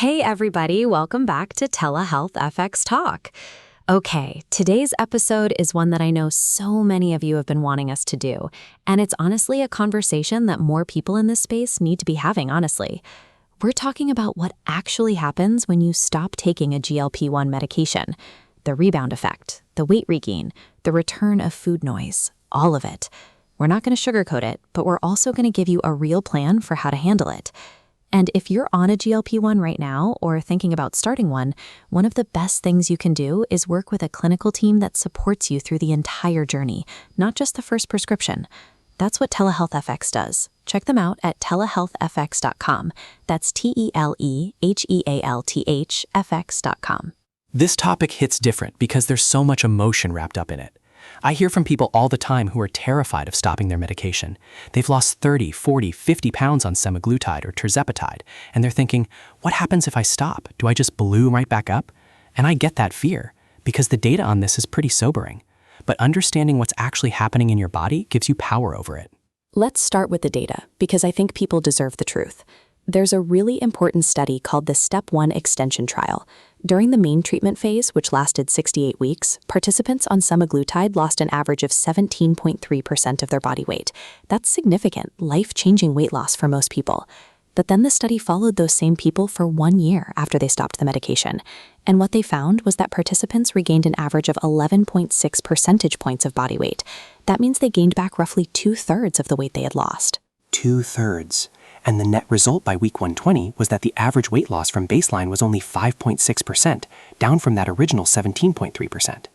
Hey everybody, welcome back to TelehealthFX Talk. Okay, today's episode is one that I know so many of you have been wanting us to do, and it's honestly a conversation that more people in this space need to be having, honestly. We're talking about what actually happens when you stop taking a GLP-1 medication. The rebound effect, the weight regain, the return of food noise, all of it. We're not going to sugarcoat it, but we're also going to give you a real plan for how to handle it. And if you're on a GLP-1 right now or thinking about starting one of the best things you can do is work with a clinical team that supports you through the entire journey, not just the first prescription. That's what TelehealthFX does. Check them out at TelehealthFX.com. That's TelehealthFX.com. This topic hits different because there's so much emotion wrapped up in it. I hear from people all the time who are terrified of stopping their medication. They've lost 30, 40, 50 pounds on Semaglutide or Tirzepatide, and they're thinking, what happens if I stop? Do I just balloon right back up? And I get that fear, because the data on this is pretty sobering. But understanding what's actually happening in your body gives you power over it. Let's start with the data, because I think people deserve the truth. There's a really important study called the Step 1 Extension Trial. During the main treatment phase, which lasted 68 weeks, participants on semaglutide lost an average of 17.3% of their body weight. That's significant, life-changing weight loss for most people. But then the study followed those same people for 1 year after they stopped the medication. And what they found was that participants regained an average of 11.6 percentage points of body weight. That means they gained back roughly 2/3 of the weight they had lost. 2/3. And the net result by week 120 was that the average weight loss from baseline was only 5.6%, down from that original 17.3%.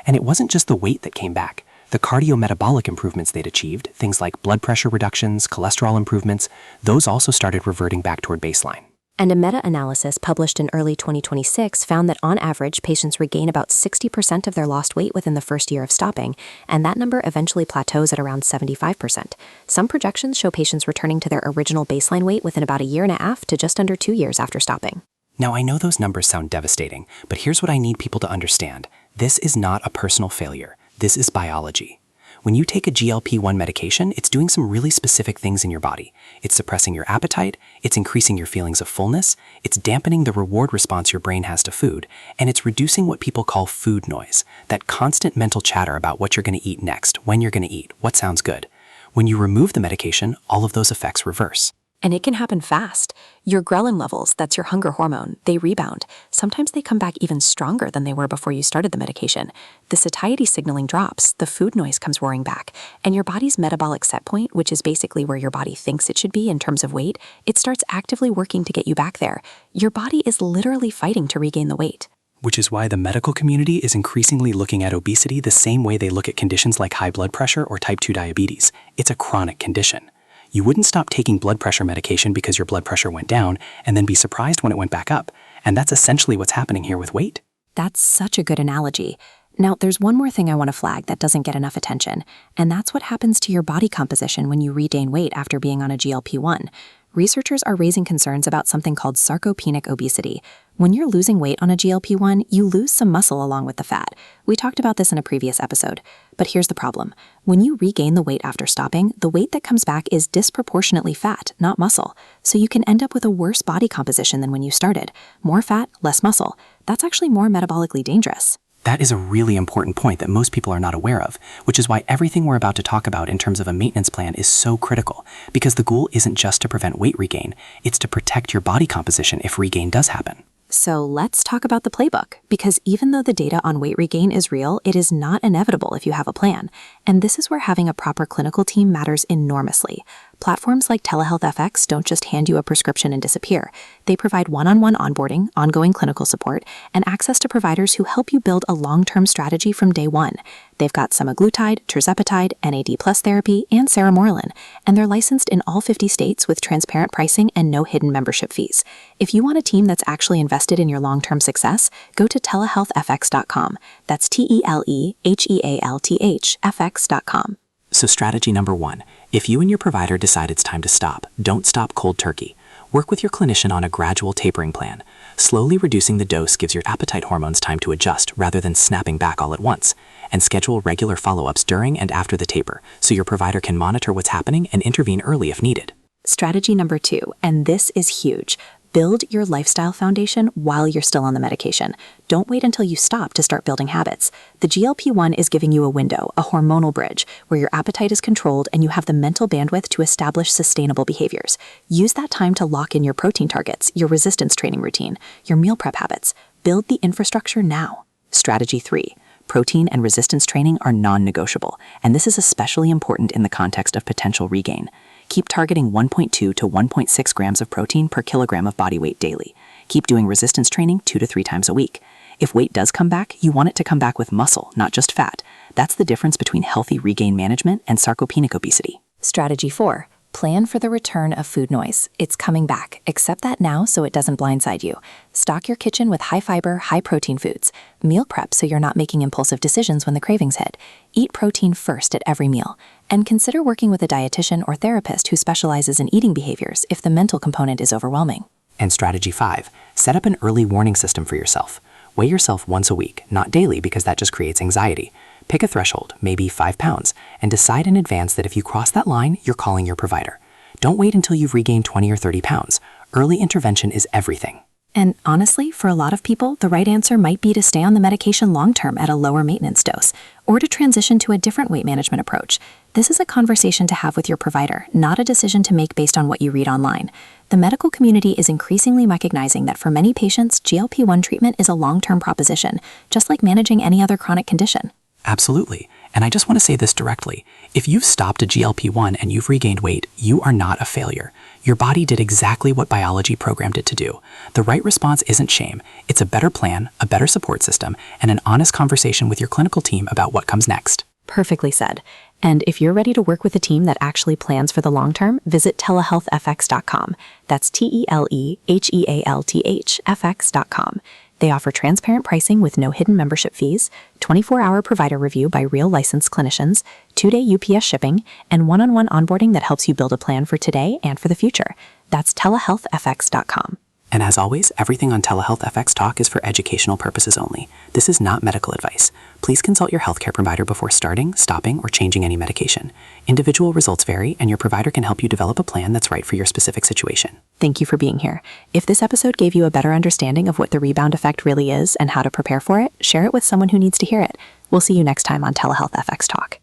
And it wasn't just the weight that came back. The cardiometabolic improvements they'd achieved, things like blood pressure reductions, cholesterol improvements, those also started reverting back toward baseline. And a meta-analysis published in early 2026 found that on average, patients regain about 60% of their lost weight within the first year of stopping, and that number eventually plateaus at around 75%. Some projections show patients returning to their original baseline weight within about a year and a half to just under 2 years after stopping. Now, I know those numbers sound devastating, but here's what I need people to understand. This is not a personal failure. This is biology. When you take a GLP-1 medication, it's doing some really specific things in your body. It's suppressing your appetite, it's increasing your feelings of fullness, it's dampening the reward response your brain has to food, and it's reducing what people call food noise, that constant mental chatter about what you're going to eat next, when you're going to eat, what sounds good. When you remove the medication, all of those effects reverse. And it can happen fast. Your ghrelin levels, that's your hunger hormone, they rebound. Sometimes they come back even stronger than they were before you started the medication. The satiety signaling drops, the food noise comes roaring back, and your body's metabolic set point, which is basically where your body thinks it should be in terms of weight, it starts actively working to get you back there. Your body is literally fighting to regain the weight. Which is why the medical community is increasingly looking at obesity the same way they look at conditions like high blood pressure or type 2 diabetes. It's a chronic condition. You wouldn't stop taking blood pressure medication because your blood pressure went down and then be surprised when it went back up. And that's essentially what's happening here with weight. That's such a good analogy. Now, there's one more thing I want to flag that doesn't get enough attention, and that's what happens to your body composition when you regain weight after being on a GLP-1. Researchers are raising concerns about something called sarcopenic obesity. When you're losing weight on a GLP-1, you lose some muscle along with the fat. We talked about this in a previous episode. But here's the problem. When you regain the weight after stopping, the weight that comes back is disproportionately fat, not muscle. So you can end up with a worse body composition than when you started. More fat, less muscle. That's actually more metabolically dangerous. That is a really important point that most people are not aware of, which is why everything we're about to talk about in terms of a maintenance plan is so critical, because the goal isn't just to prevent weight regain, it's to protect your body composition if regain does happen. So let's talk about the playbook, because even though the data on weight regain is real, it is not inevitable if you have a plan. And this is where having a proper clinical team matters enormously. Platforms like TelehealthFX don't just hand you a prescription and disappear. They provide one-on-one onboarding, ongoing clinical support, and access to providers who help you build a long-term strategy from day one. They've got Semaglutide, Tirzepatide, NAD+ therapy, and Ceramorelin, and they're licensed in all 50 states with transparent pricing and no hidden membership fees. If you want a team that's actually invested in your long-term success, go to TelehealthFX.com. That's TelehealthFX.com. So strategy number 1, if you and your provider decide it's time to stop, don't stop cold turkey. Work with your clinician on a gradual tapering plan. Slowly reducing the dose gives your appetite hormones time to adjust rather than snapping back all at once. And schedule regular follow-ups during and after the taper so your provider can monitor what's happening and intervene early if needed. Strategy number 2, and this is huge. Build your lifestyle foundation while you're still on the medication. Don't wait until you stop to start building habits. The GLP-1 is giving you a window, a hormonal bridge, where your appetite is controlled and you have the mental bandwidth to establish sustainable behaviors. Use that time to lock in your protein targets, your resistance training routine, your meal prep habits. Build the infrastructure now. Strategy 3. Protein and resistance training are non-negotiable, and this is especially important in the context of potential regain. Keep targeting 1.2 to 1.6 grams of protein per kilogram of body weight daily. Keep doing resistance training 2 to 3 times a week. If weight does come back, you want it to come back with muscle, not just fat. That's the difference between healthy regain management and sarcopenic obesity. Strategy 4. Plan for the return of food noise. It's coming back. Accept that now so it doesn't blindside you. Stock your kitchen with high-fiber, high-protein foods. Meal prep so you're not making impulsive decisions when the cravings hit. Eat protein first at every meal. And consider working with a dietitian or therapist who specializes in eating behaviors if the mental component is overwhelming. And strategy 5, set up an early warning system for yourself. Weigh yourself once a week, not daily because that just creates anxiety. Pick a threshold, maybe 5 pounds, and decide in advance that if you cross that line, you're calling your provider. Don't wait until you've regained 20 or 30 pounds. Early intervention is everything. And honestly, for a lot of people, the right answer might be to stay on the medication long-term at a lower maintenance dose, or to transition to a different weight management approach. This is a conversation to have with your provider, not a decision to make based on what you read online. The medical community is increasingly recognizing that for many patients, GLP-1 treatment is a long-term proposition, just like managing any other chronic condition. Absolutely. And I just want to say this directly. If you've stopped a GLP-1 and you've regained weight, you are not a failure. Your body did exactly what biology programmed it to do. The right response isn't shame. It's a better plan, a better support system, and an honest conversation with your clinical team about what comes next. Perfectly said. And if you're ready to work with a team that actually plans for the long term, visit TelehealthFX.com. That's TelehealthFX.com. They offer transparent pricing with no hidden membership fees, 24-hour provider review by real licensed clinicians, 2-day UPS shipping, and one-on-one onboarding that helps you build a plan for today and for the future. That's TelehealthFX.com. And as always, everything on TelehealthFX Talk is for educational purposes only. This is not medical advice. Please consult your healthcare provider before starting, stopping, or changing any medication. Individual results vary, and your provider can help you develop a plan that's right for your specific situation. Thank you for being here. If this episode gave you a better understanding of what the rebound effect really is and how to prepare for it, share it with someone who needs to hear it. We'll see you next time on TelehealthFX Talk.